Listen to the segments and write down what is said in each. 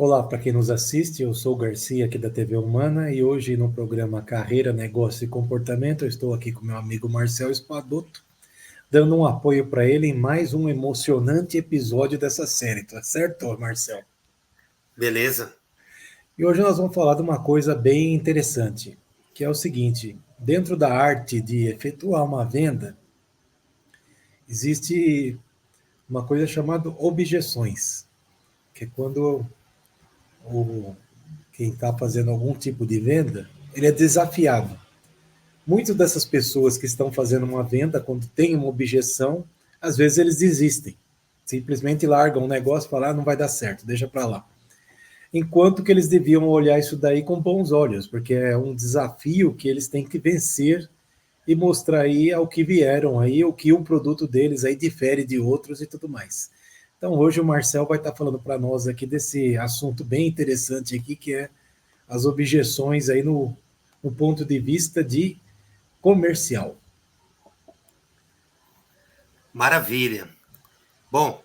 Olá, para quem nos assiste, eu sou o Garcia aqui da TV Humana e hoje no programa Carreira, Negócio e Comportamento eu estou aqui com meu amigo Marcel Espadoto, dando um apoio para ele em mais um emocionante episódio dessa série, tá certo, Marcel? Beleza. E hoje nós vamos falar de uma coisa bem interessante, que é o seguinte: dentro da arte de efetuar uma venda, existe uma coisa chamada objeções, que é quando o, quem está fazendo algum tipo de venda, ele é desafiado. Muitas dessas pessoas que estão fazendo uma venda, quando tem uma objeção, às vezes eles desistem. Simplesmente largam o negócio e falam, não vai dar certo, deixa para lá. Enquanto que eles deviam olhar isso daí com bons olhos, porque é um desafio que eles têm que vencer e mostrar aí ao que vieram aí, o que um produto deles aí difere de outros e tudo mais. Então hoje o Marcel vai estar falando para nós aqui desse assunto bem interessante aqui, que é as objeções aí no ponto de vista de comercial. Maravilha. Bom,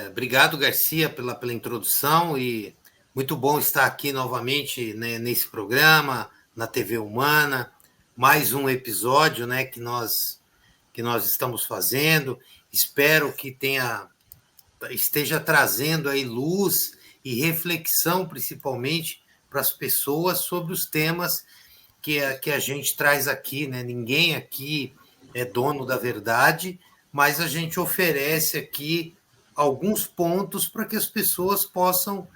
obrigado, Garcia, pela introdução e muito bom estar aqui novamente, né, nesse programa, na TV Humana. Mais um episódio, né, que nós estamos fazendo. Espero que esteja trazendo aí luz e reflexão, principalmente, para as pessoas sobre os temas que a gente traz aqui, né? Ninguém aqui é dono da verdade, mas a gente oferece aqui alguns pontos para que as pessoas possam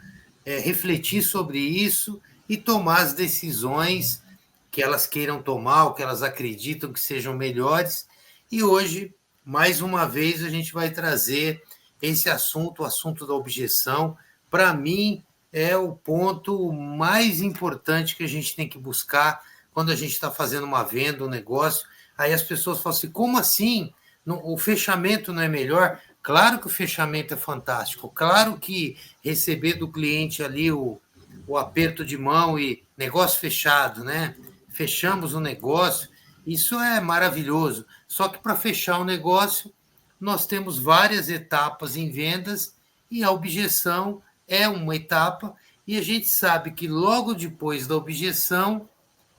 refletir sobre isso e tomar as decisões que elas queiram tomar, ou que elas acreditam que sejam melhores. E hoje, mais uma vez, a gente vai trazer esse assunto, o assunto da objeção. Para mim, é o ponto mais importante que a gente tem que buscar quando a gente está fazendo uma venda, um negócio. Aí as pessoas falam assim, como assim? O fechamento não é melhor? Claro que o fechamento é fantástico. Claro que receber do cliente ali o aperto de mão e negócio fechado, né? Fechamos o negócio, isso é maravilhoso. Só que para fechar o negócio, nós temos várias etapas em vendas e a objeção é uma etapa, e a gente sabe que logo depois da objeção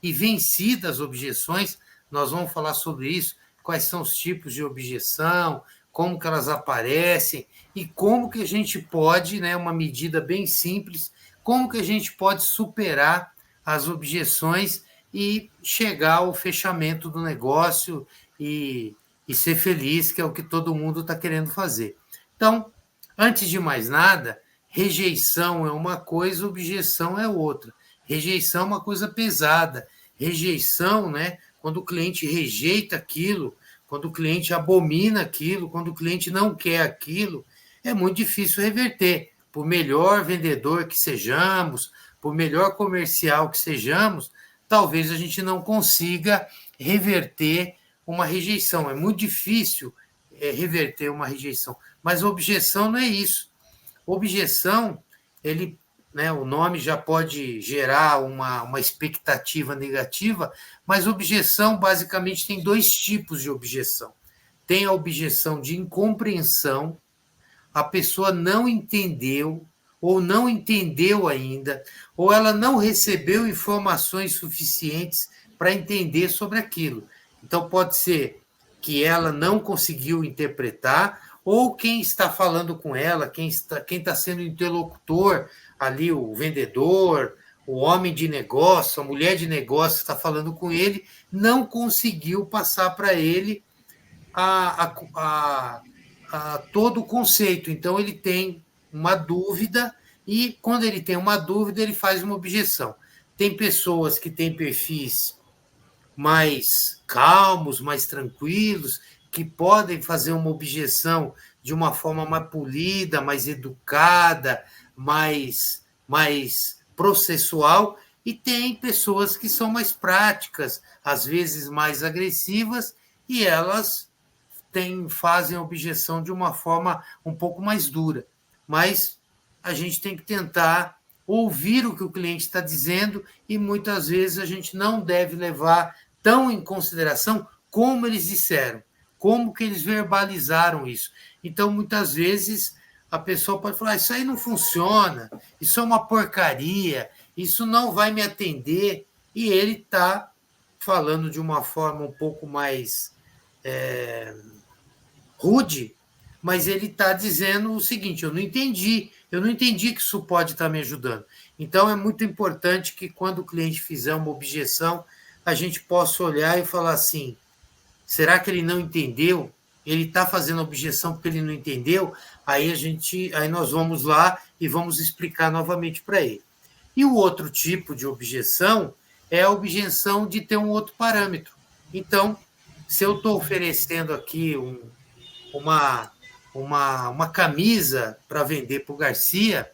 e vencidas as objeções, nós vamos falar sobre isso, quais são os tipos de objeção, como que elas aparecem e como que a gente pode, né, uma medida bem simples, como que a gente pode superar as objeções e chegar ao fechamento do negócio e ser feliz, que é o que todo mundo está querendo fazer. Então, antes de mais nada, rejeição é uma coisa, objeção é outra. Rejeição é uma coisa pesada. Rejeição, né? Quando o cliente rejeita aquilo, quando o cliente abomina aquilo, quando o cliente não quer aquilo, é muito difícil reverter. Por melhor vendedor que sejamos, por melhor comercial que sejamos, talvez a gente não consiga reverter uma rejeição. É muito difícil reverter uma rejeição. Mas objeção não é isso. Objeção, ele, né, o nome já pode gerar uma expectativa negativa, mas objeção basicamente tem dois tipos de objeção. Tem a objeção de incompreensão, a pessoa não entendeu, ou não entendeu ainda, ou ela não recebeu informações suficientes para entender sobre aquilo. Então, pode ser que ela não conseguiu interpretar, ou quem está falando com ela, quem está sendo interlocutor ali, o vendedor, o homem de negócio, a mulher de negócio está falando com ele, não conseguiu passar para ele a todo o conceito. Então, ele tem uma dúvida e, quando ele tem uma dúvida, ele faz uma objeção. Tem pessoas que têm perfis mais calmos, mais tranquilos, que podem fazer uma objeção de uma forma mais polida, mais educada, mais processual, e tem pessoas que são mais práticas, às vezes mais agressivas, e elas fazem a objeção de uma forma um pouco mais dura. Mas a gente tem que tentar ouvir o que o cliente está dizendo e muitas vezes a gente não deve levar tão em consideração como eles disseram, como que eles verbalizaram isso. Então, muitas vezes, a pessoa pode falar: isso aí não funciona, isso é uma porcaria, isso não vai me atender, e ele está falando de uma forma um pouco mais rude, mas ele está dizendo o seguinte: eu não entendi que isso pode estar me ajudando. Então é muito importante que quando o cliente fizer uma objeção, a gente possa olhar e falar assim: será que ele não entendeu? Ele está fazendo objeção porque ele não entendeu? Aí nós vamos lá e vamos explicar novamente para ele. E o outro tipo de objeção é a objeção de ter um outro parâmetro. Então, se eu estou oferecendo aqui uma camisa para vender para o Garcia,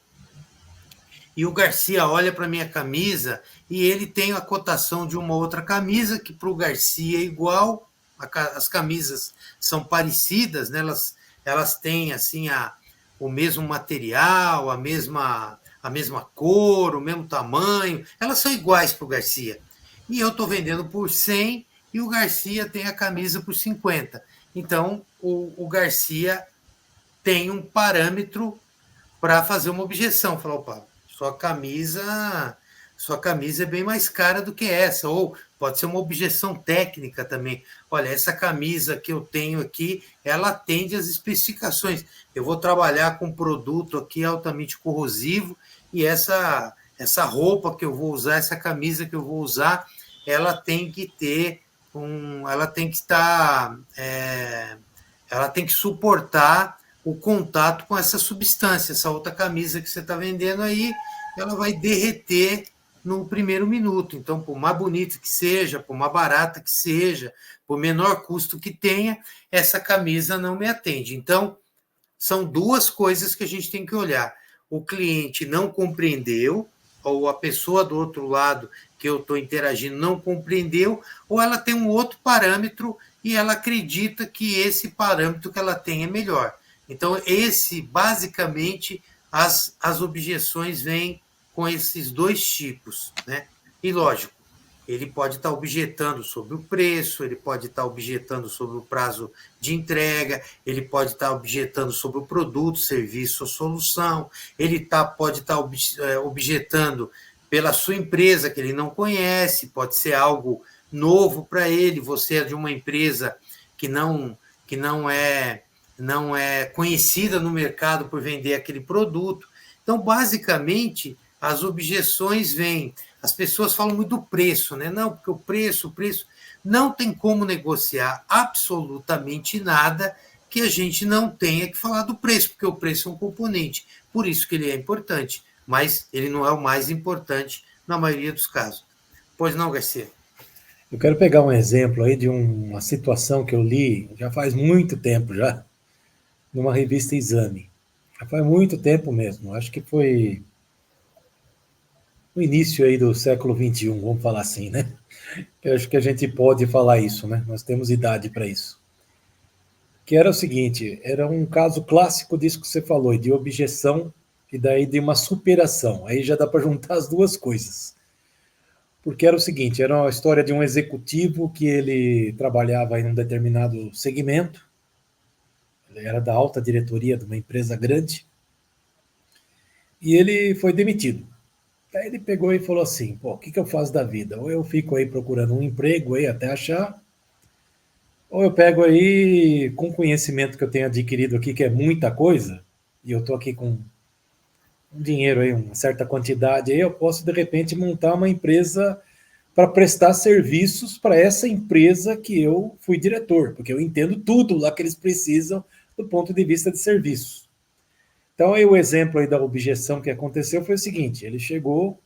e o Garcia olha para a minha camisa e ele tem a cotação de uma outra camisa que para o Garcia é igual, as camisas são parecidas, né? Elas têm assim o mesmo material, a mesma cor, o mesmo tamanho, elas são iguais para o Garcia. E eu estou vendendo por 100 e o Garcia tem a camisa por 50. Então, o Garcia tem um parâmetro para fazer uma objeção. Falar: opa, sua camisa é bem mais cara do que essa. Ou pode ser uma objeção técnica também. Olha, essa camisa que eu tenho aqui, ela atende às especificações. Eu vou trabalhar com um produto aqui altamente corrosivo e essa roupa que eu vou usar, essa camisa que eu vou usar, ela tem que ter ela tem que estar, ela tem que suportar o contato com essa substância. Essa outra camisa que você está vendendo aí, ela vai derreter no primeiro minuto. Então, por mais bonita que seja, por mais barata que seja, por menor custo que tenha, essa camisa não me atende. Então, são duas coisas que a gente tem que olhar. O cliente não compreendeu, ou a pessoa do outro lado que eu estou interagindo não compreendeu, ou ela tem um outro parâmetro e ela acredita que esse parâmetro que ela tem é melhor. Então, basicamente, as objeções vêm com esses dois tipos, né? E, lógico, ele pode estar objetando sobre o preço, ele pode estar objetando sobre o prazo de entrega, ele pode estar objetando sobre o produto, serviço ou solução, ele pode estar objetando pela sua empresa que ele não conhece, pode ser algo novo para ele. Você é de uma empresa que não é conhecida no mercado por vender aquele produto. Então, basicamente, as objeções vêm. As pessoas falam muito do preço, né? Não, porque o preço, não tem como negociar absolutamente nada que a gente não tenha que falar do preço, porque o preço é um componente. Por isso que ele é importante, mas ele não é o mais importante na maioria dos casos. Pois não, Garcia? Eu quero pegar um exemplo aí de uma situação que eu li já faz muito tempo já, numa revista Exame. Já faz muito tempo mesmo. Acho que foi no início aí do século XXI, vamos falar assim, né? Eu acho que a gente pode falar isso, né? Nós temos idade para isso. Que era o seguinte, era um caso clássico disso que você falou, de objeção e daí de uma superação. Aí já dá para juntar as duas coisas. Porque era o seguinte, era uma história de um executivo que ele trabalhava em um determinado segmento, ele era da alta diretoria de uma empresa grande, e ele foi demitido. Daí ele pegou e falou assim: pô, o que eu faço da vida? Ou eu fico aí procurando um emprego aí até achar, ou eu pego aí, com o conhecimento que eu tenho adquirido aqui, que é muita coisa, e eu estou aqui com um dinheiro aí, uma certa quantidade aí, eu posso de repente montar uma empresa para prestar serviços para essa empresa que eu fui diretor, porque eu entendo tudo lá que eles precisam do ponto de vista de serviço. Então, aí o exemplo aí da objeção que aconteceu foi o seguinte: ele chegou,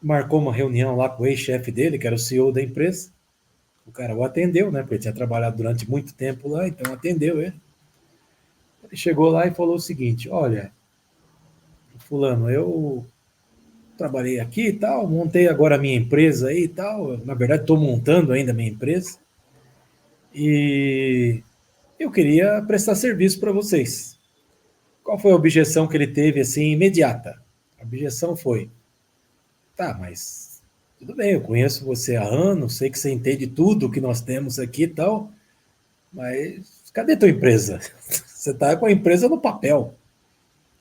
marcou uma reunião lá com o ex-chefe dele, que era o CEO da empresa. O cara o atendeu, né? Porque ele tinha trabalhado durante muito tempo lá, então atendeu ele. Ele chegou lá e falou o seguinte: olha, fulano, eu trabalhei aqui e tal, montei agora a minha empresa aí e tal. Na verdade, estou montando ainda a minha empresa. E eu queria prestar serviço para vocês. Qual foi a objeção que ele teve, assim, imediata? A objeção foi: tá, mas tudo bem, eu conheço você há anos, sei que você entende tudo que nós temos aqui e tal, mas cadê tua empresa? Você está com a empresa no papel.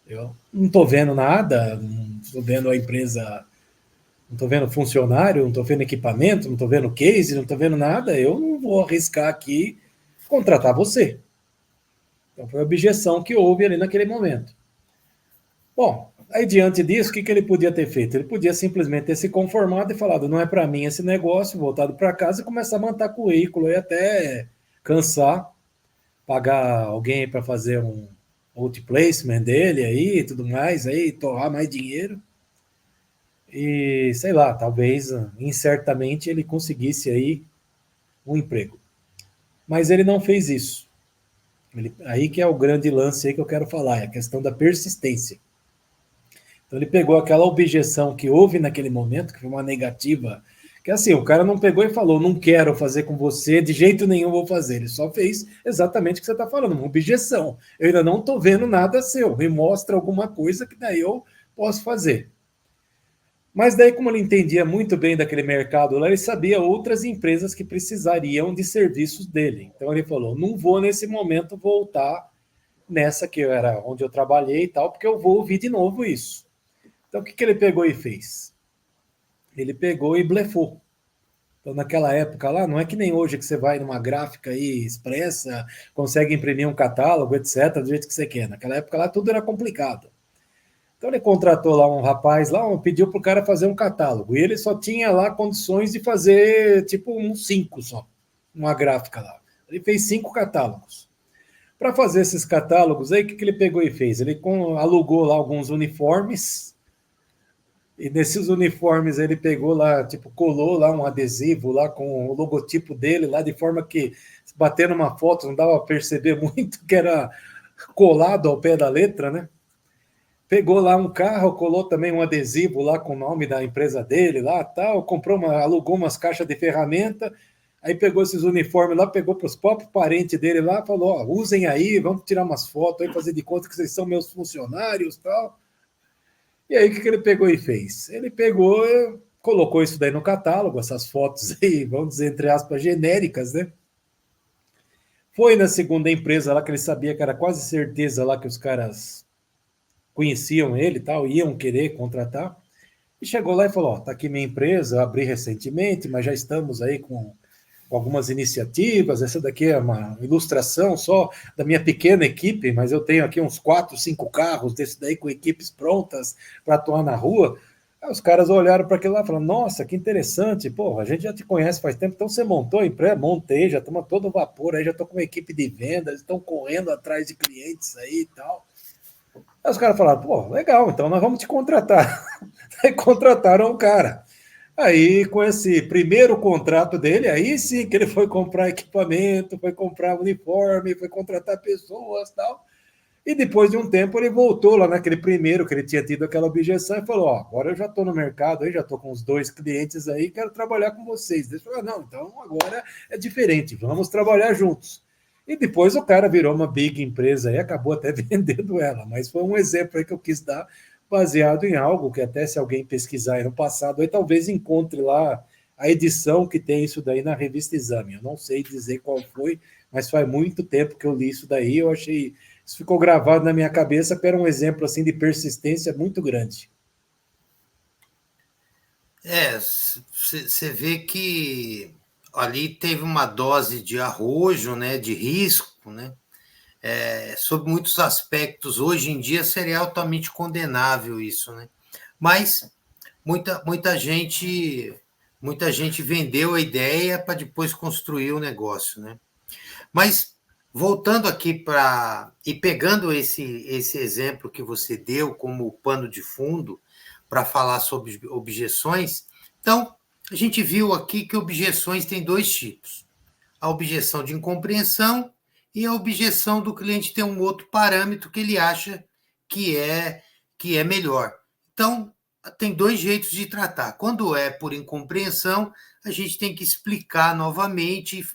Eu não estou vendo nada, não estou vendo a empresa, não estou vendo funcionário, não estou vendo equipamento, não estou vendo case, não estou vendo nada. Eu não vou arriscar aqui contratar você. Então foi a objeção que houve ali naquele momento. Bom, aí diante disso, o que ele podia ter feito? Ele podia simplesmente ter se conformado e falado, não é para mim esse negócio, voltado para casa e começar a montar currículo e até cansar, pagar alguém para fazer um outplacement dele aí e tudo mais, aí torrar mais dinheiro. E sei lá, talvez incertamente ele conseguisse aí um emprego. Mas ele não fez isso. Aí que é o grande lance aí que eu quero falar, é a questão da persistência. Então ele pegou aquela objeção que houve naquele momento, que foi uma negativa, que assim, o cara não pegou e falou, não quero fazer com você, de jeito nenhum vou fazer. Ele só fez exatamente o que você está falando, uma objeção. Eu ainda não estou vendo nada seu, me mostra alguma coisa que daí eu posso fazer. Mas daí, como ele entendia muito bem daquele mercado lá, ele sabia outras empresas que precisariam de serviços dele. Então ele falou, não vou nesse momento voltar nessa que era onde eu trabalhei e tal, porque eu vou ouvir de novo isso. Então, o que ele pegou e fez? Ele pegou e blefou. Então, naquela época lá, não é que nem hoje que você vai numa gráfica aí expressa, consegue imprimir um catálogo, etc., do jeito que você quer. Naquela época lá, tudo era complicado. Então, ele contratou lá um rapaz, lá, pediu para o cara fazer um catálogo. E ele só tinha lá condições de fazer, tipo, uns 5 só, uma gráfica lá. Ele fez 5 catálogos. Para fazer esses catálogos aí, o que ele pegou e fez? Ele alugou lá alguns uniformes. E nesses uniformes ele pegou lá, tipo, colou lá um adesivo lá com o logotipo dele lá, de forma que, batendo uma foto, não dava para perceber muito que era colado ao pé da letra, né? Pegou lá um carro, colou também um adesivo lá com o nome da empresa dele lá, tal, alugou umas caixas de ferramenta, aí pegou esses uniformes lá, pegou para os próprios parentes dele lá, falou, ó, usem aí, vamos tirar umas fotos aí, fazer de conta que vocês são meus funcionários, tal. E aí, o que ele pegou e fez? Ele pegou, colocou isso daí no catálogo, essas fotos aí, vamos dizer, entre aspas, genéricas, né? Foi na segunda empresa lá que ele sabia que era quase certeza lá que os caras conheciam ele e tal, iam querer contratar. E chegou lá e falou: ó, tá aqui minha empresa, eu abri recentemente, mas já estamos aí com algumas iniciativas. Essa daqui é uma ilustração só da minha pequena equipe, mas eu tenho aqui uns 4, 5 carros desse daí com equipes prontas para atuar na rua. Aí os caras olharam para aquilo lá e falaram: nossa, que interessante, pô, a gente já te conhece faz tempo, então você montou a empresa? Montei, já estamos todo vapor aí, já estou com uma equipe de vendas, estão correndo atrás de clientes aí e tal. Aí os caras falaram: pô, legal, então nós vamos te contratar. Aí contrataram o cara. Aí, com esse primeiro contrato dele, aí sim que ele foi comprar equipamento, foi comprar uniforme, foi contratar pessoas e tal. E depois de um tempo ele voltou lá naquele primeiro que ele tinha tido aquela objeção e falou: ó, agora eu já estou no mercado, aí já estou com os 2 clientes aí, quero trabalhar com vocês. Ele falou: não, então agora é diferente, vamos trabalhar juntos. E depois o cara virou uma big empresa e acabou até vendendo ela, mas foi um exemplo aí que eu quis dar baseado em algo que até se alguém pesquisar aí no passado, aí talvez encontre lá a edição que tem isso daí na revista Exame. Eu não sei dizer qual foi, mas faz muito tempo que eu li isso daí, eu achei, isso ficou gravado na minha cabeça, que era um exemplo assim de persistência muito grande. Você vê que ali teve uma dose de arrojo, né, de risco, né? Sob muitos aspectos, hoje em dia seria altamente condenável isso, né? Mas muita gente vendeu a ideia para depois construir o negócio, né? Mas voltando aqui e pegando esse exemplo que você deu como pano de fundo para falar sobre objeções, então a gente viu aqui que objeções tem 2 tipos: a objeção de incompreensão e a objeção do cliente ter um outro parâmetro que ele acha que é melhor. Então, tem 2 jeitos de tratar. Quando é por incompreensão, a gente tem que explicar novamente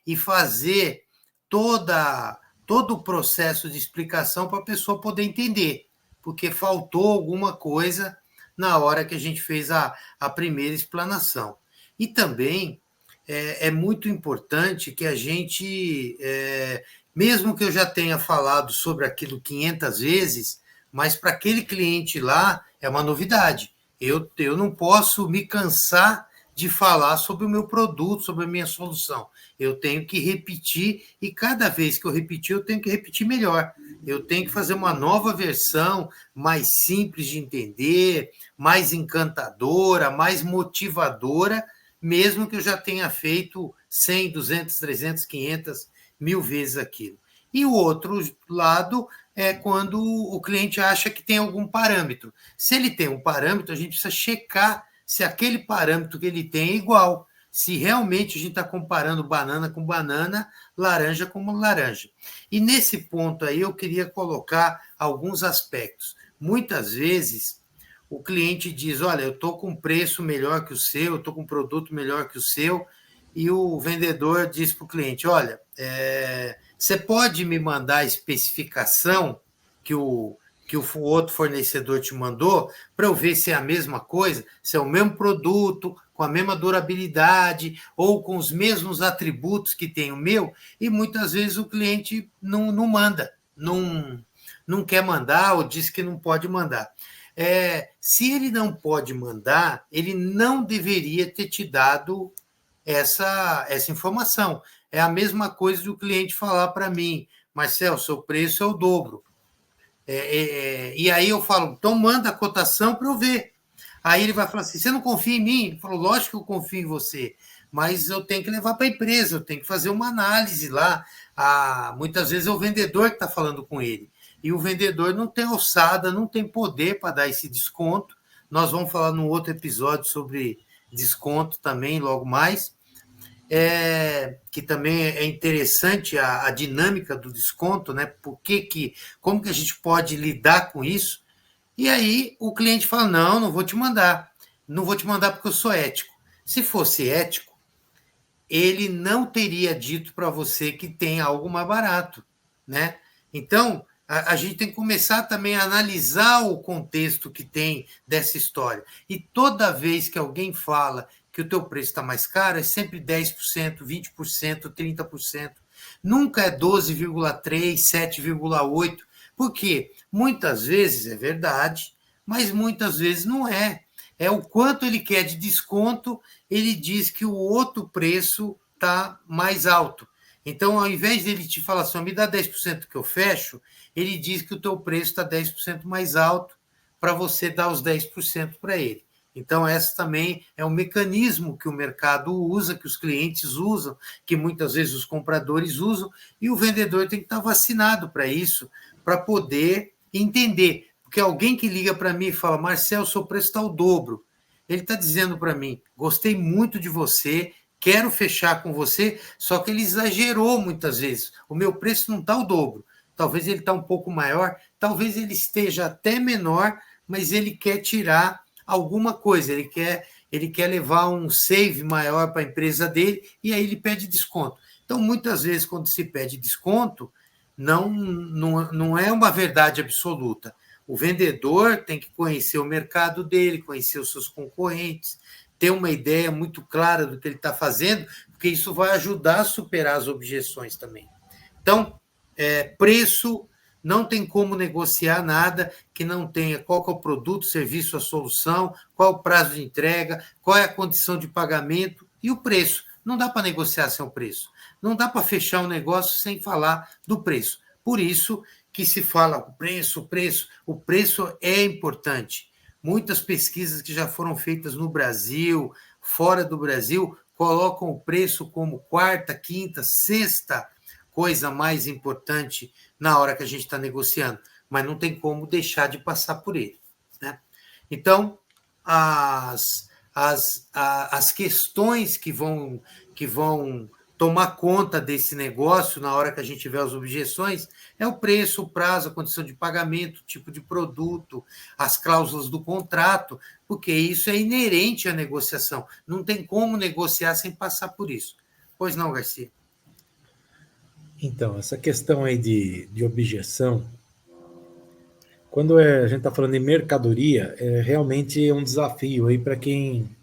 e fazer todo o processo de explicação para a pessoa poder entender, porque faltou alguma coisa na hora que a gente fez a primeira explanação. E também é muito importante que a gente mesmo que eu já tenha falado sobre aquilo 500 vezes, mas para aquele cliente lá é uma novidade. Eu não posso me cansar de falar sobre o meu produto, sobre a minha solução. Eu tenho que repetir, e cada vez que eu repetir, eu tenho que repetir melhor. Eu tenho que fazer uma nova versão, mais simples de entender, mais encantadora, mais motivadora, mesmo que eu já tenha feito 100, 200, 300, 500, 1000 vezes aquilo. E o outro lado é quando o cliente acha que tem algum parâmetro. Se ele tem um parâmetro, a gente precisa checar se aquele parâmetro que ele tem é igual. Se realmente a gente está comparando banana com banana, laranja com laranja. E nesse ponto aí eu queria colocar alguns aspectos. Muitas vezes o cliente diz, olha, eu estou com um preço melhor que o seu, eu estou com um produto melhor que o seu, e o vendedor diz para o cliente, olha, você pode me mandar a especificação que o outro fornecedor te mandou para eu ver se é a mesma coisa, se é o mesmo produto, com a mesma durabilidade ou com os mesmos atributos que tem o meu, e muitas vezes o cliente não manda, não quer mandar ou diz que não pode mandar. Se ele não pode mandar, ele não deveria ter te dado essa informação. É a mesma coisa do cliente falar para mim, Marcel, seu preço é o dobro. E aí eu falo, então manda a cotação para eu ver. Aí ele vai falar assim, você não confia em mim? Eu falo, lógico que eu confio em você, mas eu tenho que levar para a empresa, eu tenho que fazer uma análise lá. Muitas vezes é o vendedor que está falando com ele. E o vendedor não tem alçada, não tem poder para dar esse desconto. Nós vamos falar num outro episódio sobre desconto também, logo mais. Que também é interessante a dinâmica do desconto, né? Como que a gente pode lidar com isso? E aí o cliente fala, não vou te mandar. Não vou te mandar porque eu sou ético. Se fosse ético, ele não teria dito para você que tem algo mais barato, né? Então, a gente tem que começar também a analisar o contexto que tem dessa história. E toda vez que alguém fala que o teu preço está mais caro, é sempre 10%, 20%, 30%. Nunca é 12,3%, 7,8%. Por quê? Muitas vezes é verdade, mas muitas vezes não é. É o quanto ele quer de desconto, ele diz que o outro preço está mais alto. Então, ao invés dele te falar assim, me dá 10% que eu fecho, ele diz que o teu preço está 10% mais alto para você dar os 10% para ele. Então, essa também é um mecanismo que o mercado usa, que os clientes usam, que muitas vezes os compradores usam, e o vendedor tem que estar vacinado para isso, para poder entender. Porque alguém que liga para mim e fala, Marcel, seu preço está o dobro. Ele está dizendo para mim, gostei muito de você, quero fechar com você, só que ele exagerou muitas vezes. O meu preço não está o dobro. Talvez ele está um pouco maior, talvez ele esteja até menor, mas ele quer tirar alguma coisa, ele quer levar um save maior para a empresa dele, e aí ele pede desconto. Então, muitas vezes, quando se pede desconto, não é uma verdade absoluta. O vendedor tem que conhecer o mercado dele, conhecer os seus concorrentes, ter uma ideia muito clara do que ele está fazendo, porque isso vai ajudar a superar as objeções também. Então, preço, não tem como negociar nada que não tenha qual que é o produto, serviço, a solução, qual o prazo de entrega, qual é a condição de pagamento e o preço. Não dá para negociar sem o preço. Não dá para fechar um negócio sem falar do preço. Por isso que se fala o preço. O preço é importante. Muitas pesquisas que já foram feitas no Brasil, fora do Brasil, colocam o preço como quarta, quinta, sexta coisa mais importante na hora que a gente está negociando, mas não tem como deixar de passar por ele, né? Então, as questões que vão tomar conta desse negócio na hora que a gente tiver as objeções é o preço, o prazo, a condição de pagamento, o tipo de produto, as cláusulas do contrato, porque isso é inerente à negociação. Não tem como negociar sem passar por isso. Pois não, Garcia? Então, essa questão aí de objeção, quando a gente está falando de mercadoria, é realmente um desafio aí para quem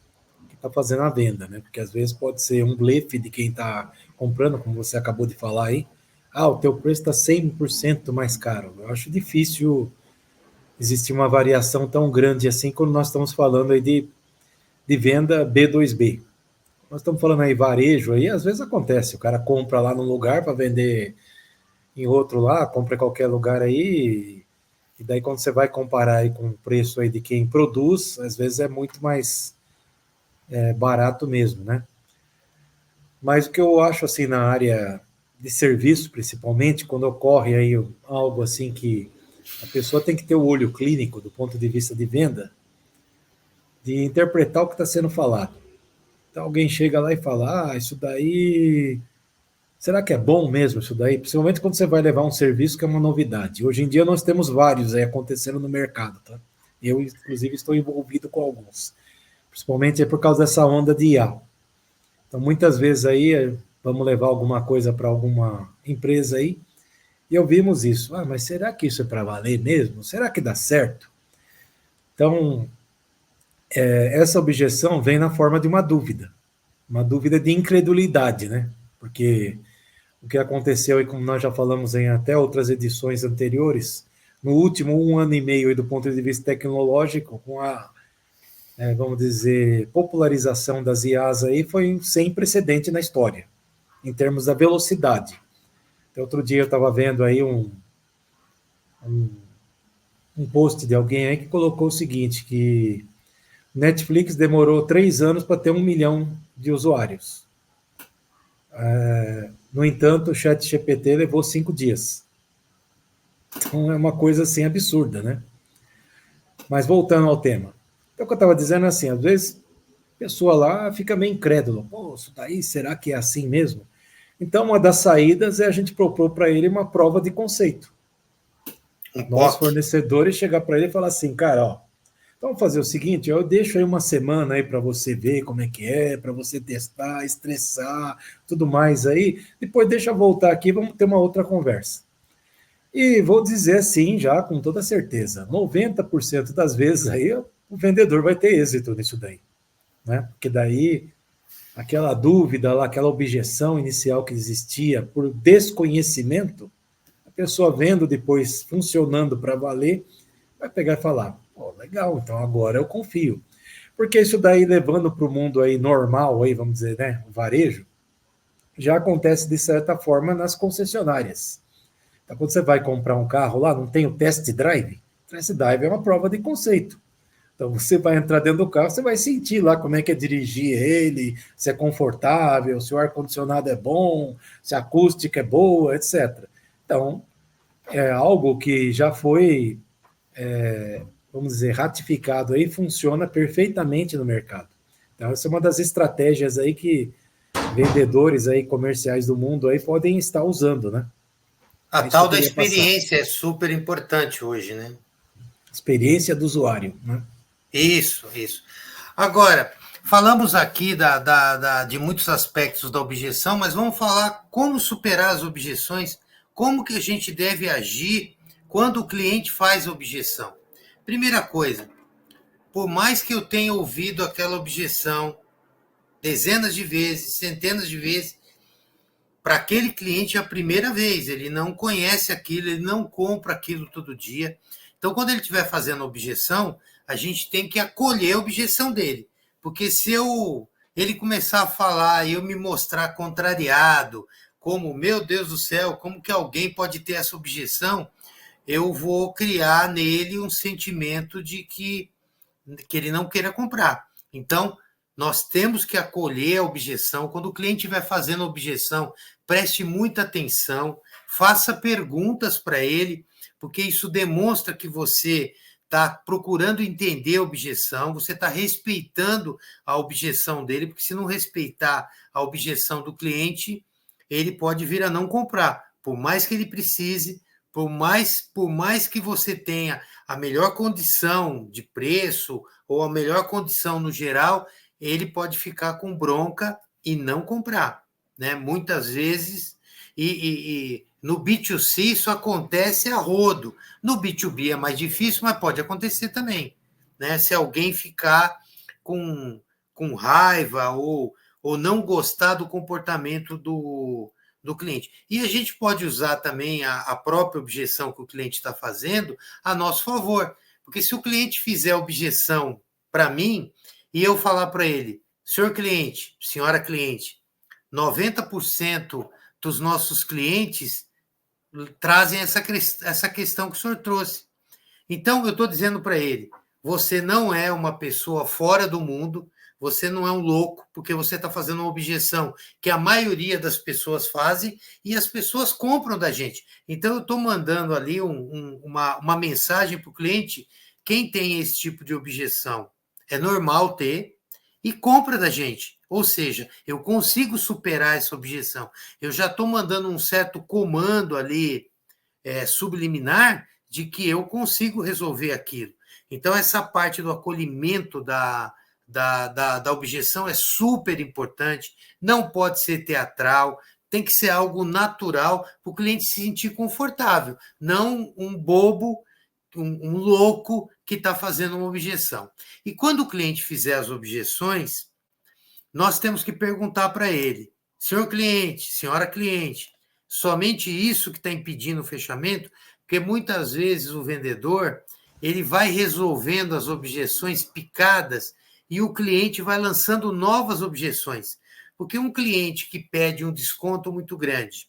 está fazendo a venda, né? Porque às vezes pode ser um blefe de quem está comprando, como você acabou de falar aí. o teu preço está 100% mais caro. Eu acho difícil existir uma variação tão grande assim quando nós estamos falando aí de venda B2B. Nós estamos falando aí varejo, aí às vezes acontece, o cara compra lá num lugar para vender em outro lá, compra em qualquer lugar aí, e daí quando você vai comparar aí com o preço aí de quem produz, às vezes é muito mais barato mesmo, né? Mas o que eu acho assim na área de serviço, principalmente, quando ocorre aí algo assim que a pessoa tem que ter o olho clínico do ponto de vista de venda, de interpretar o que está sendo falado. Então alguém chega lá e fala, isso daí, será que é bom mesmo isso daí? Principalmente quando você vai levar um serviço que é uma novidade. Hoje em dia nós temos vários aí acontecendo no mercado, tá? Eu, inclusive, estou envolvido com alguns. Principalmente por causa dessa onda de IA. Então, muitas vezes aí, vamos levar alguma coisa para alguma empresa aí, e ouvimos isso. Mas será que isso é para valer mesmo? Será que dá certo? Então, essa objeção vem na forma de uma dúvida de incredulidade, né? Porque o que aconteceu, e como nós já falamos em até outras edições anteriores, no último 1 ano e meio, aí, do ponto de vista tecnológico, com a, vamos dizer, popularização das IAs aí, foi sem precedente na história, em termos da velocidade. Então, outro dia eu estava vendo aí um, um post de alguém aí que colocou o seguinte, que Netflix demorou 3 anos para ter 1 milhão de usuários. No entanto, o ChatGPT levou 5 dias. Então é uma coisa assim absurda, né? Mas voltando ao tema. Então, o que eu estava dizendo é assim, às vezes a pessoa lá fica meio incrédula. Pô, isso daí, será que é assim mesmo? Então, uma das saídas é a gente propor para ele uma prova de conceito. Um Nós, POC. fornecedores, chegar para ele e falar assim, cara, ó, então vamos fazer o seguinte, eu deixo aí uma semana aí para você ver como é, para você testar, estressar, tudo mais aí. Depois deixa eu voltar aqui, vamos ter uma outra conversa. E vou dizer assim, já com toda certeza, 90% das vezes aí o vendedor vai ter êxito nisso daí, né? Porque daí aquela dúvida lá, aquela objeção inicial que existia por desconhecimento, a pessoa vendo depois funcionando para valer, vai pegar e falar, pô, legal, então agora eu confio. Porque isso daí levando para o mundo aí normal, aí, vamos dizer, né, o varejo, já acontece de certa forma nas concessionárias. Então, quando você vai comprar um carro lá, não tem o test drive? Test drive é uma prova de conceito. Então, você vai entrar dentro do carro, você vai sentir lá como é que é dirigir ele, se é confortável, se o ar-condicionado é bom, se a acústica é boa, etc. Então, é algo que já foi, vamos dizer, ratificado aí, funciona perfeitamente no mercado. Então, essa é uma das estratégias aí que vendedores aí comerciais do mundo aí podem estar usando, né? A É isso que tal eu da queria passar. experiência é super importante hoje, né? Experiência do usuário, né? Isso, isso. Agora, falamos aqui de muitos aspectos da objeção, mas vamos falar como superar as objeções, como que a gente deve agir quando o cliente faz objeção. Primeira coisa, por mais que eu tenha ouvido aquela objeção dezenas de vezes, centenas de vezes, para aquele cliente é a primeira vez, ele não conhece aquilo, ele não compra aquilo todo dia. Então, quando ele estiver fazendo objeção, a gente tem que acolher a objeção dele. Porque se ele começar a falar e eu me mostrar contrariado, como, meu Deus do céu, como que alguém pode ter essa objeção, eu vou criar nele um sentimento de que ele não queira comprar. Então, nós temos que acolher a objeção. Quando o cliente estiver fazendo objeção, preste muita atenção, faça perguntas para ele, porque isso demonstra que você está procurando entender a objeção, você está respeitando a objeção dele, porque se não respeitar a objeção do cliente, ele pode vir a não comprar, por mais que ele precise, por mais que você tenha a melhor condição de preço ou a melhor condição no geral, ele pode ficar com bronca e não comprar, né? Muitas vezes, e no B2C isso acontece a rodo. No B2B é mais difícil, mas pode acontecer também, né? Se alguém ficar com raiva ou não gostar do comportamento do cliente. E a gente pode usar também a própria objeção que o cliente está fazendo a nosso favor. Porque se o cliente fizer objeção para mim e eu falar para ele, senhor cliente, senhora cliente, 90% dos nossos clientes trazem essa questão que o senhor trouxe. Então, eu estou dizendo para ele, você não é uma pessoa fora do mundo, você não é um louco, porque você está fazendo uma objeção que a maioria das pessoas fazem e as pessoas compram da gente. Então, eu estou mandando ali uma mensagem para o cliente, quem tem esse tipo de objeção é normal ter e compra da gente. Ou seja, eu consigo superar essa objeção. Eu já estou mandando um certo comando ali subliminar de que eu consigo resolver aquilo. Então, essa parte do acolhimento da objeção é super importante, não pode ser teatral, tem que ser algo natural para o cliente se sentir confortável, não um bobo, um louco que está fazendo uma objeção. E quando o cliente fizer as objeções, nós temos que perguntar para ele, senhor cliente, senhora cliente, somente isso que está impedindo o fechamento? Porque muitas vezes o vendedor ele vai resolvendo as objeções picadas e o cliente vai lançando novas objeções. Porque um cliente que pede um desconto muito grande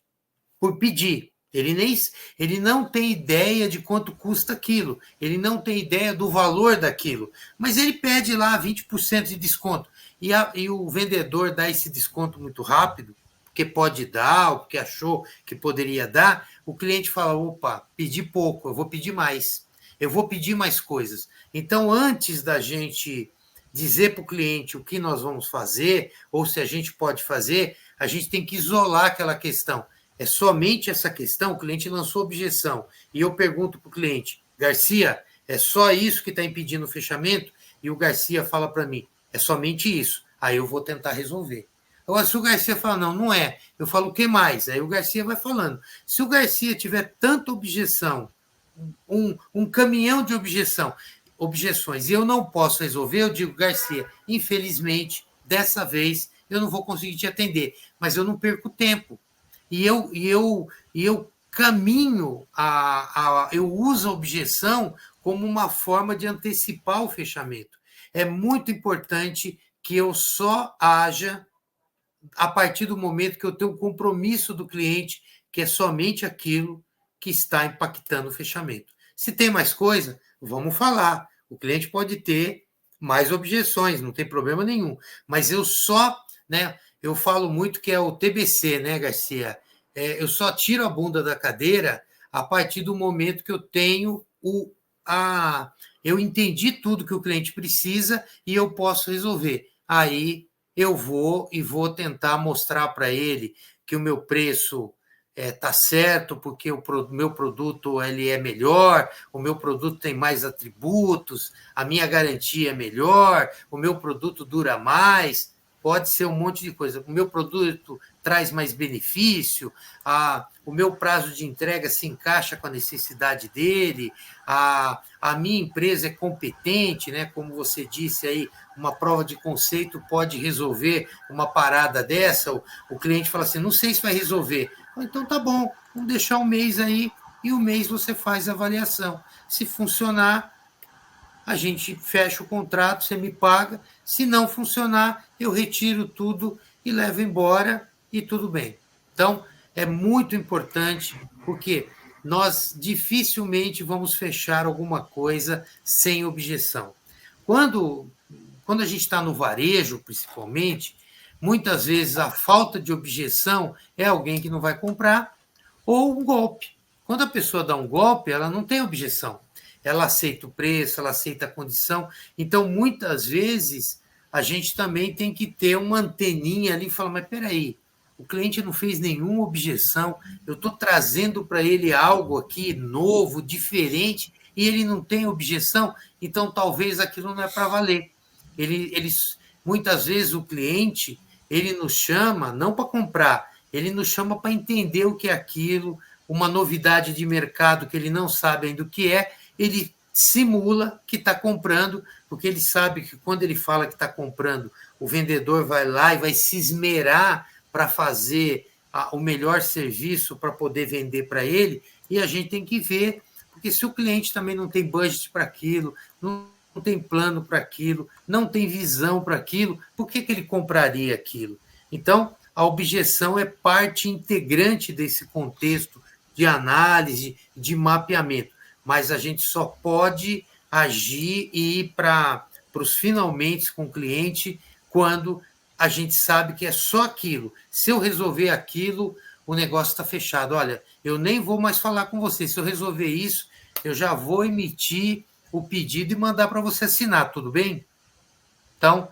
por pedir, ele não tem ideia de quanto custa aquilo, ele não tem ideia do valor daquilo, mas ele pede lá 20% de desconto. E o vendedor dá esse desconto muito rápido, porque pode dar, ou porque achou que poderia dar, o cliente fala, opa, pedi pouco, eu vou pedir mais. Eu vou pedir mais coisas. Então, antes da gente dizer para o cliente o que nós vamos fazer, ou se a gente pode fazer, a gente tem que isolar aquela questão. É somente essa questão, o cliente lançou objeção, e eu pergunto para o cliente, Garcia, é só isso que está impedindo o fechamento? E o Garcia fala para mim, é somente isso. Aí eu vou tentar resolver. Agora, se o Garcia fala, não, não é, eu falo, o que mais? Aí o Garcia vai falando. Se o Garcia tiver tanta objeção, um caminhão de objeções, e eu não posso resolver, eu digo, Garcia, infelizmente, dessa vez, eu não vou conseguir te atender, mas eu não perco tempo. E eu caminho, eu uso a objeção como uma forma de antecipar o fechamento. É muito importante que eu só haja a partir do momento que eu tenho um compromisso do cliente, que é somente aquilo que está impactando o fechamento. Se tem mais coisa, vamos falar. O cliente pode ter mais objeções, não tem problema nenhum. Mas eu só, eu falo muito que é o TBC, né, Garcia? Eu só tiro a bunda da cadeira a partir do momento que eu tenho eu entendi tudo que o cliente precisa e eu posso resolver. Aí eu vou tentar mostrar para ele que o meu preço está certo, porque o meu produto ele é melhor, o meu produto tem mais atributos, a minha garantia é melhor, o meu produto dura mais, pode ser um monte de coisa. O meu produto traz mais benefício, o meu prazo de entrega se encaixa com a necessidade dele, a minha empresa é competente, né? Como você disse aí, uma prova de conceito pode resolver uma parada dessa, o cliente fala assim, não sei se vai resolver. Então tá bom, vamos deixar um mês aí, e o mês você faz a avaliação. Se funcionar, a gente fecha o contrato, você me paga. Se não funcionar, eu retiro tudo e levo embora e tudo bem. Então, é muito importante, porque nós dificilmente vamos fechar alguma coisa sem objeção. Quando a gente está no varejo, principalmente, muitas vezes a falta de objeção é alguém que não vai comprar ou um golpe. Quando a pessoa dá um golpe, ela não tem objeção. Ela aceita o preço, ela aceita a condição. Então, muitas vezes, a gente também tem que ter uma anteninha ali e falar, mas peraí, o cliente não fez nenhuma objeção, eu estou trazendo para ele algo aqui novo, diferente, e ele não tem objeção, então talvez aquilo não é para valer. Muitas vezes o cliente, ele nos chama não para comprar, ele nos chama para entender o que é aquilo, uma novidade de mercado que ele não sabe ainda o que é, ele simula que está comprando, porque ele sabe que quando ele fala que está comprando, o vendedor vai lá e vai se esmerar para fazer o melhor serviço para poder vender para ele, e a gente tem que ver, porque se o cliente também não tem budget para aquilo, não tem plano para aquilo, não tem visão para aquilo, por que ele compraria aquilo? Então, a objeção é parte integrante desse contexto de análise, de mapeamento, mas a gente só pode agir e ir para os finalmente com o cliente quando a gente sabe que é só aquilo. Se eu resolver aquilo, o negócio está fechado. Olha, eu nem vou mais falar com você. Se eu resolver isso, eu já vou emitir o pedido e mandar para você assinar, tudo bem? Então,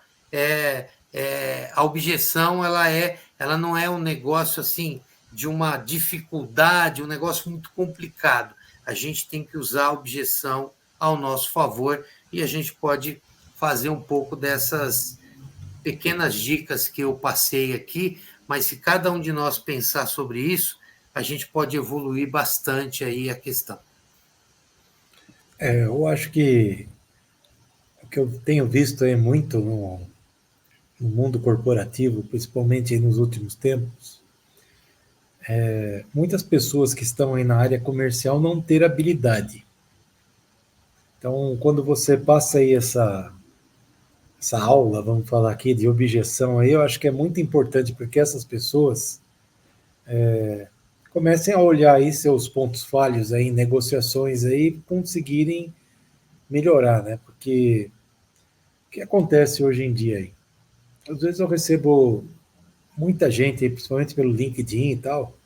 a objeção ela não é um negócio assim de uma dificuldade, um negócio muito complicado. A gente tem que usar a objeção ao nosso favor e a gente pode fazer um pouco dessas pequenas dicas que eu passei aqui, mas se cada um de nós pensar sobre isso, a gente pode evoluir bastante aí a questão. Eu acho que o que eu tenho visto aí muito no mundo corporativo, principalmente nos últimos tempos, muitas pessoas que estão aí na área comercial não ter habilidade. Então, quando você passa aí essa aula, vamos falar aqui, de objeção, aí eu acho que é muito importante porque essas pessoas comecem a olhar aí seus pontos falhos aí em negociações aí, conseguirem melhorar, né? Porque o que acontece hoje em dia aí? Às vezes eu recebo muita gente, principalmente pelo LinkedIn e tal.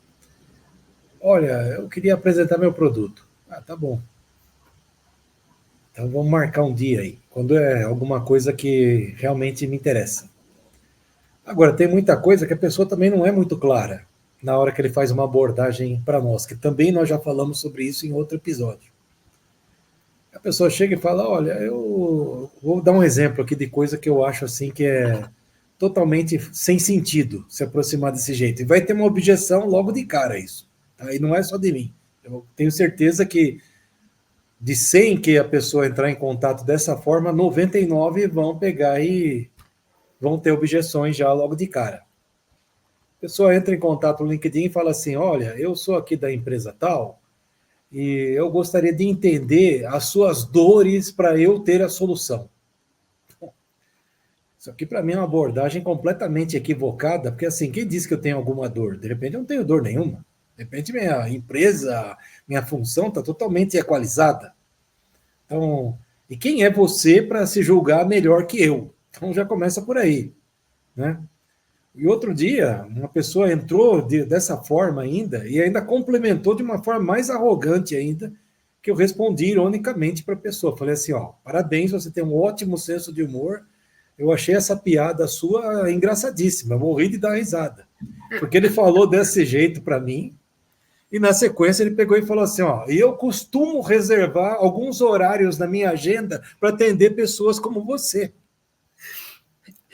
Olha, eu queria apresentar meu produto. Ah, tá bom. Então vamos marcar um dia aí, quando é alguma coisa que realmente me interessa. Agora, tem muita coisa que a pessoa também não é muito clara na hora que ele faz uma abordagem para nós, que também nós já falamos sobre isso em outro episódio. A pessoa chega e fala, olha, eu vou dar um exemplo aqui de coisa que eu acho assim que é totalmente sem sentido se aproximar desse jeito. E vai ter uma objeção logo de cara isso. Tá? E não é só de mim. Eu tenho certeza que de 100 que a pessoa entrar em contato dessa forma, 99 vão pegar e vão ter objeções já logo de cara. A pessoa entra em contato no LinkedIn e fala assim, olha, eu sou aqui da empresa tal e eu gostaria de entender as suas dores para eu ter a solução. Isso aqui para mim é uma abordagem completamente equivocada, porque assim, quem diz que eu tenho alguma dor? De repente eu não tenho dor nenhuma. De repente minha empresa, minha função está totalmente equalizada. Então, e quem é você para se julgar melhor que eu? Então já começa por aí, né? E outro dia, uma pessoa entrou dessa forma ainda, e ainda complementou de uma forma mais arrogante ainda, que eu respondi ironicamente para a pessoa. Falei assim, ó, parabéns, você tem um ótimo senso de humor, eu achei essa piada sua engraçadíssima, eu morri de dar risada. Porque ele falou desse jeito para mim, e na sequência ele pegou e falou assim, ó, eu costumo reservar alguns horários na minha agenda para atender pessoas como você.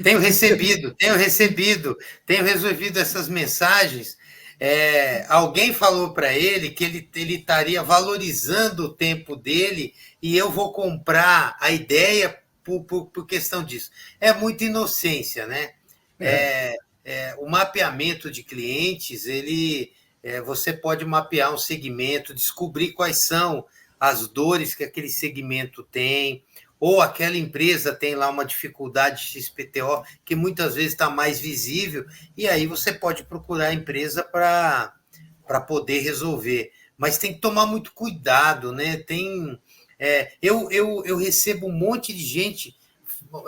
Tenho recebido, tenho resolvido essas mensagens. Alguém falou para ele que ele estaria valorizando o tempo dele e eu vou comprar a ideia por questão disso. É muita inocência, né? O mapeamento de clientes, você pode mapear um segmento, descobrir quais são as dores que aquele segmento tem, ou aquela empresa tem lá uma dificuldade XPTO que muitas vezes está mais visível, e aí você pode procurar a empresa para poder resolver. Mas tem que tomar muito cuidado, né? Eu recebo um monte de gente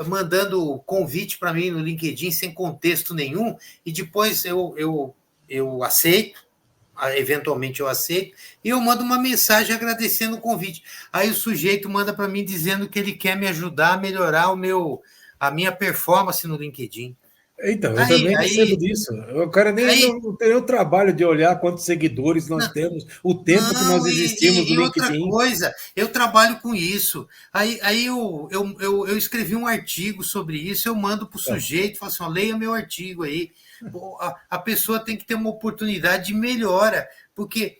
mandando convite para mim no LinkedIn sem contexto nenhum, e depois eu aceito, eventualmente eu aceito, e eu mando uma mensagem agradecendo o convite. Aí o sujeito manda para mim dizendo que ele quer me ajudar a melhorar a minha performance no LinkedIn. Então, eu também recebo disso. O cara não tem o trabalho de olhar quantos seguidores nós temos, o tempo que nós existimos no LinkedIn. Outra coisa, eu trabalho com isso. Aí eu escrevi um artigo sobre isso, eu mando para o sujeito, falo assim, ó, leia meu artigo aí. A pessoa tem que ter uma oportunidade de melhora, porque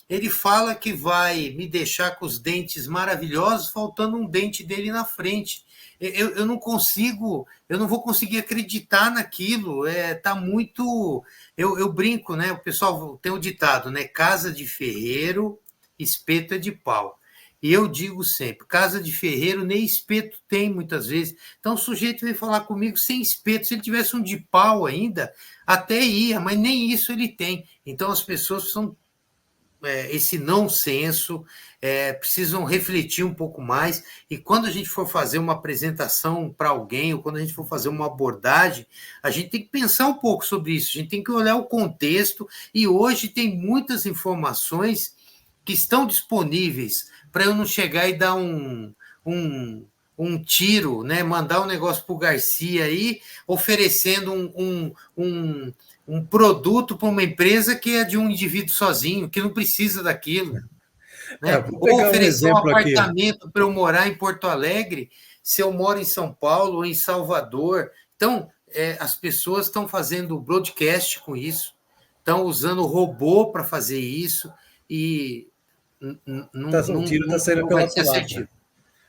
ele fala que vai me deixar com os dentes maravilhosos, faltando um dente dele na frente. Eu não consigo, eu não vou conseguir acreditar naquilo. Tá muito. Eu brinco, né? O pessoal tem o ditado, né? Casa de ferreiro, espeto é de pau. E eu digo sempre, casa de ferreiro nem espeto tem muitas vezes. Então o sujeito veio falar comigo sem espeto. Se ele tivesse um de pau ainda, até ia, mas nem isso ele tem. Então as pessoas precisam esse não senso, precisam refletir um pouco mais, e quando a gente for fazer uma apresentação para alguém, ou quando a gente for fazer uma abordagem, a gente tem que pensar um pouco sobre isso, a gente tem que olhar o contexto, e hoje tem muitas informações que estão disponíveis para eu não chegar e dar um tiro, né? Mandar um negócio para o Garcia aí, oferecendo um produto para uma empresa que é de um indivíduo sozinho, que não precisa daquilo. Né? Ou oferecer um apartamento para eu morar em Porto Alegre, se eu moro em São Paulo ou em Salvador. Então, as pessoas estão fazendo broadcast com isso, estão usando robô para fazer isso, e o tiro está saindo pela culatra.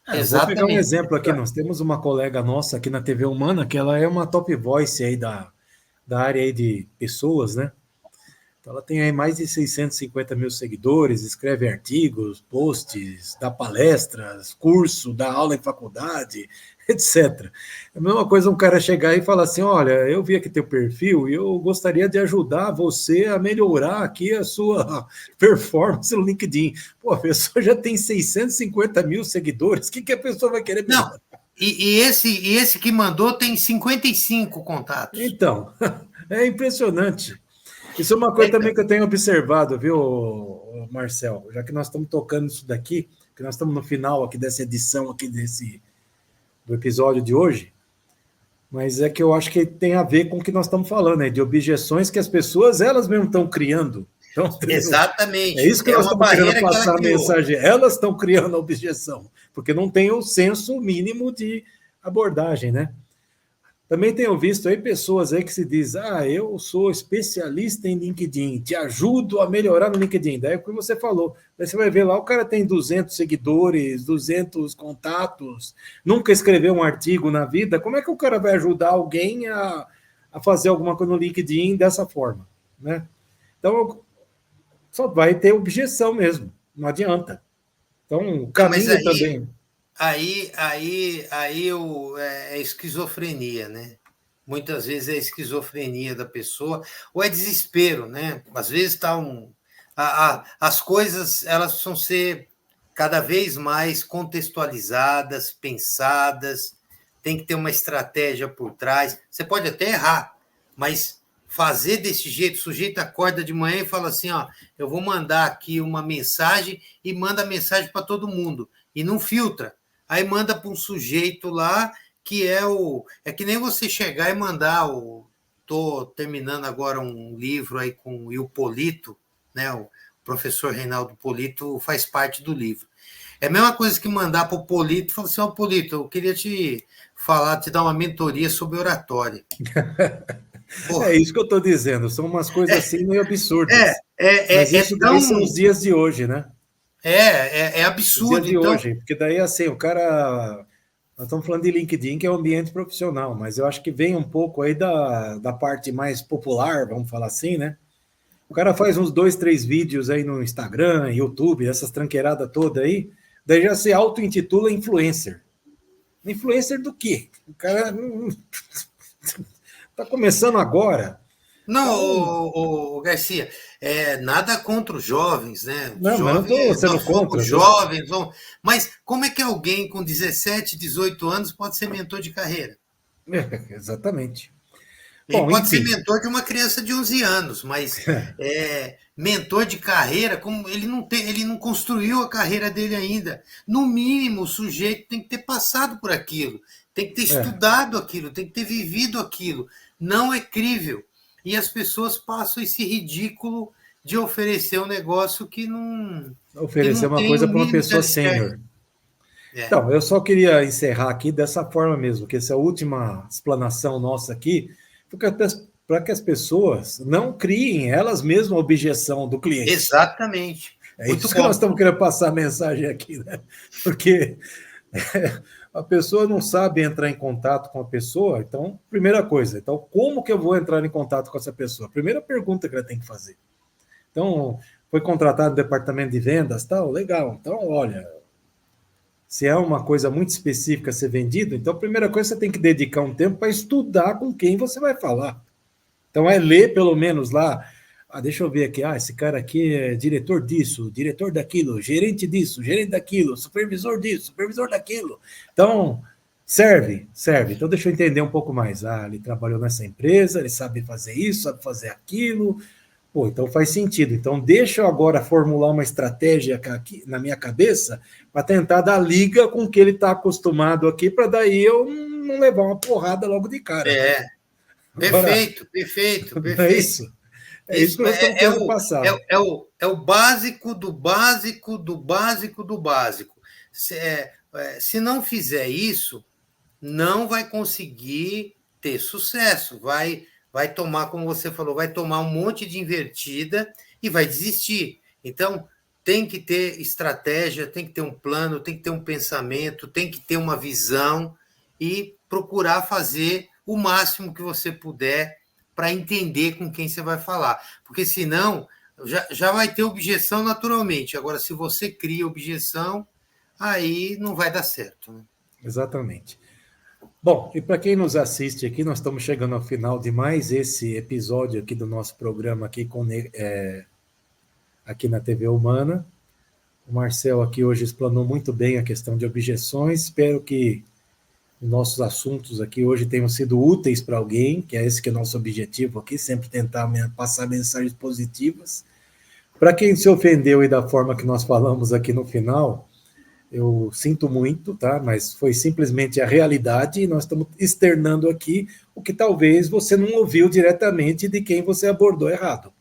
Vou pegar um exemplo aqui. Nós temos uma colega nossa aqui na TV Humana, que ela é uma top voice aí da área aí de pessoas, né? Então ela tem aí mais de 650 mil seguidores, escreve artigos, posts, dá palestras, curso, dá aula em faculdade, etc. É a mesma coisa um cara chegar e falar assim, olha, eu vi aqui teu perfil e eu gostaria de ajudar você a melhorar aqui a sua performance no LinkedIn. Pô, a pessoa já tem 650 mil seguidores, o que a pessoa vai querer melhorar? Não. E esse que mandou tem 55 contatos. Então, é impressionante. Isso é uma coisa também que eu tenho observado, viu, Marcel? Já que nós estamos tocando isso daqui, que nós estamos no final aqui dessa edição aqui do episódio de hoje, mas é que eu acho que tem a ver com o que nós estamos falando, né? De objeções que as pessoas, elas mesmas estão criando. Então, exatamente. É isso que nós estamos querendo passar a mensagem. Elas estão criando a objeção, porque não tem o senso mínimo de abordagem, né? Também tenho visto aí pessoas aí que se dizem, eu sou especialista em LinkedIn, te ajudo a melhorar no LinkedIn. Daí é o que você falou. Daí você vai ver lá, o cara tem 200 seguidores, 200 contatos, nunca escreveu um artigo na vida. Como é que o cara vai ajudar alguém a fazer alguma coisa no LinkedIn dessa forma, né? Então, só vai ter objeção mesmo, não adianta. Então, o caminho também... Aí é esquizofrenia, né? Muitas vezes é esquizofrenia da pessoa, ou é desespero, né? Às vezes está as coisas, elas precisam ser cada vez mais contextualizadas, pensadas, tem que ter uma estratégia por trás. Você pode até errar, mas fazer desse jeito, o sujeito acorda de manhã e fala assim, eu vou mandar aqui uma mensagem, e manda a mensagem para todo mundo, e não filtra. Aí manda para um sujeito lá que é que nem você chegar e mandar estou terminando agora um livro aí com o Polito, né? O professor Reinaldo Polito faz parte do livro. É a mesma coisa que mandar para o Polito e falar assim, Polito, eu queria te dar uma mentoria sobre oratória. É isso que eu estou dizendo, são umas coisas assim meio absurdas. Mas isso daí são os dias de hoje, né? É absurdo. Os dias de hoje, porque daí assim, o cara... Nós estamos falando de LinkedIn, que é o ambiente profissional, mas eu acho que vem um pouco aí da parte mais popular, vamos falar assim, né? O cara faz uns 2, 3 vídeos aí no Instagram, YouTube, essas tranqueiradas todas aí, daí já se auto-intitula influencer. Influencer do quê? O cara está começando agora. Não, Garcia, nada contra os jovens, né? Não, mas não estou sendo contra. Jovens, mas como é que alguém com 17, 18 anos pode ser mentor de carreira? Exatamente. Ele pode ser mentor de uma criança de 11 anos, mas mentor de carreira, como ele não construiu a carreira dele ainda. No mínimo, o sujeito tem que ter passado por aquilo, tem que ter estudado aquilo, tem que ter vivido aquilo. Não é crível. E as pessoas passam esse ridículo de oferecer um negócio que não... Oferecer uma coisa para uma pessoa sênior. Então, eu só queria encerrar aqui dessa forma mesmo, que essa última explanação nossa aqui, para que as pessoas não criem elas mesmas a objeção do cliente. Exatamente. É isso que nós estamos querendo passar a mensagem aqui, né? Porque a pessoa não sabe entrar em contato com a pessoa, então, primeira coisa, então, como que eu vou entrar em contato com essa pessoa? Primeira pergunta que ela tem que fazer. Então, foi contratado no departamento de vendas, tal, legal. Então, olha, se é uma coisa muito específica a ser vendido, então a primeira coisa você tem que dedicar um tempo para estudar com quem você vai falar. Então é ler pelo menos lá, deixa eu ver aqui, esse cara aqui é diretor disso, diretor daquilo, gerente disso, gerente daquilo, supervisor disso, supervisor daquilo. Então, serve. Então deixa eu entender um pouco mais. Ele trabalhou nessa empresa, ele sabe fazer isso, sabe fazer aquilo. Pô, então faz sentido. Então, deixa eu agora formular uma estratégia aqui na minha cabeça para tentar dar liga com o que ele está acostumado aqui, para daí eu não levar uma porrada logo de cara. Perfeito. É isso? É isso que nós estamos querendo passar. É o básico do básico do básico do básico. Se não fizer isso, não vai conseguir ter sucesso. Vai tomar, como você falou, vai tomar um monte de invertida e vai desistir. Então, tem que ter estratégia, tem que ter um plano, tem que ter um pensamento, tem que ter uma visão e procurar fazer o máximo que você puder para entender com quem você vai falar. Porque senão, já vai ter objeção naturalmente. Agora, se você cria objeção, aí não vai dar certo. Né? Exatamente. Bom, e para quem nos assiste aqui, nós estamos chegando ao final de mais esse episódio aqui do nosso programa aqui, aqui na TV Humana. O Marcel aqui hoje explanou muito bem a questão de objeções. Espero que os nossos assuntos aqui hoje tenham sido úteis para alguém, que é esse que é o nosso objetivo aqui, sempre tentar passar mensagens positivas. Para quem se ofendeu e da forma que nós falamos aqui no final, eu sinto muito, tá? Mas foi simplesmente a realidade e nós estamos externando aqui o que talvez você não ouviu diretamente de quem você abordou errado.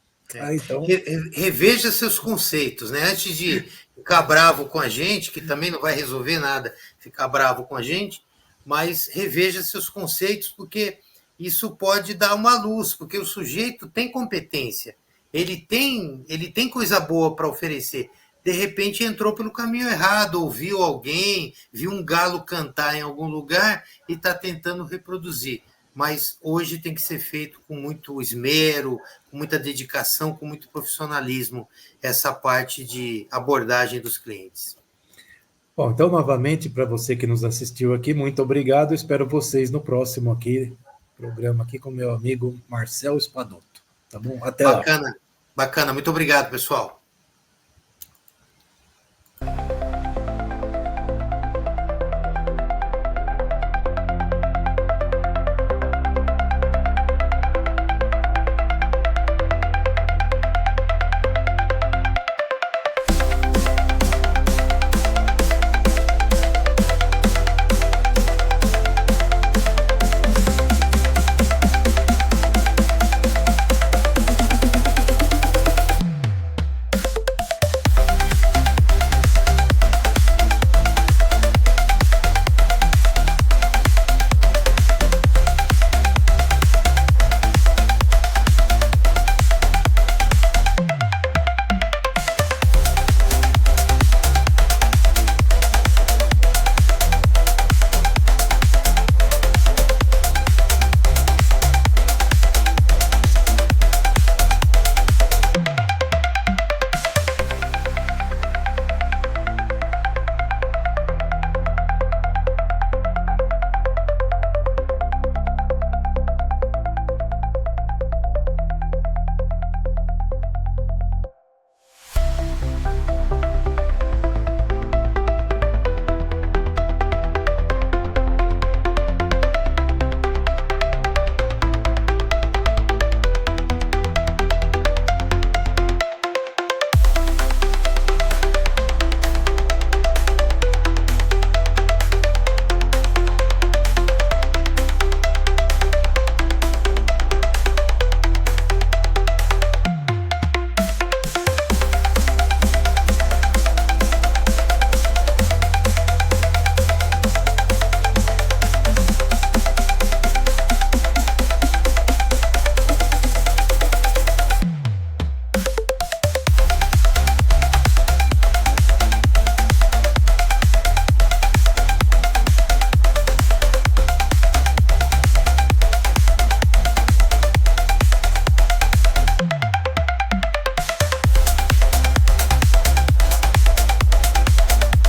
Então... Reveja seus conceitos, né? Antes de ficar bravo com a gente, que também não vai resolver nada ficar bravo com a gente, mas reveja seus conceitos, porque isso pode dar uma luz, porque o sujeito tem competência, ele tem coisa boa para oferecer. De repente entrou pelo caminho errado, ouviu alguém, viu um galo cantar em algum lugar e está tentando reproduzir. Mas hoje tem que ser feito com muito esmero, com muita dedicação, com muito profissionalismo, essa parte de abordagem dos clientes. Bom, então, novamente, para você que nos assistiu aqui, muito obrigado. Espero vocês no próximo programa aqui com meu amigo Marcel Espadoto. Tá bom? Até lá. Bacana. Muito obrigado, pessoal.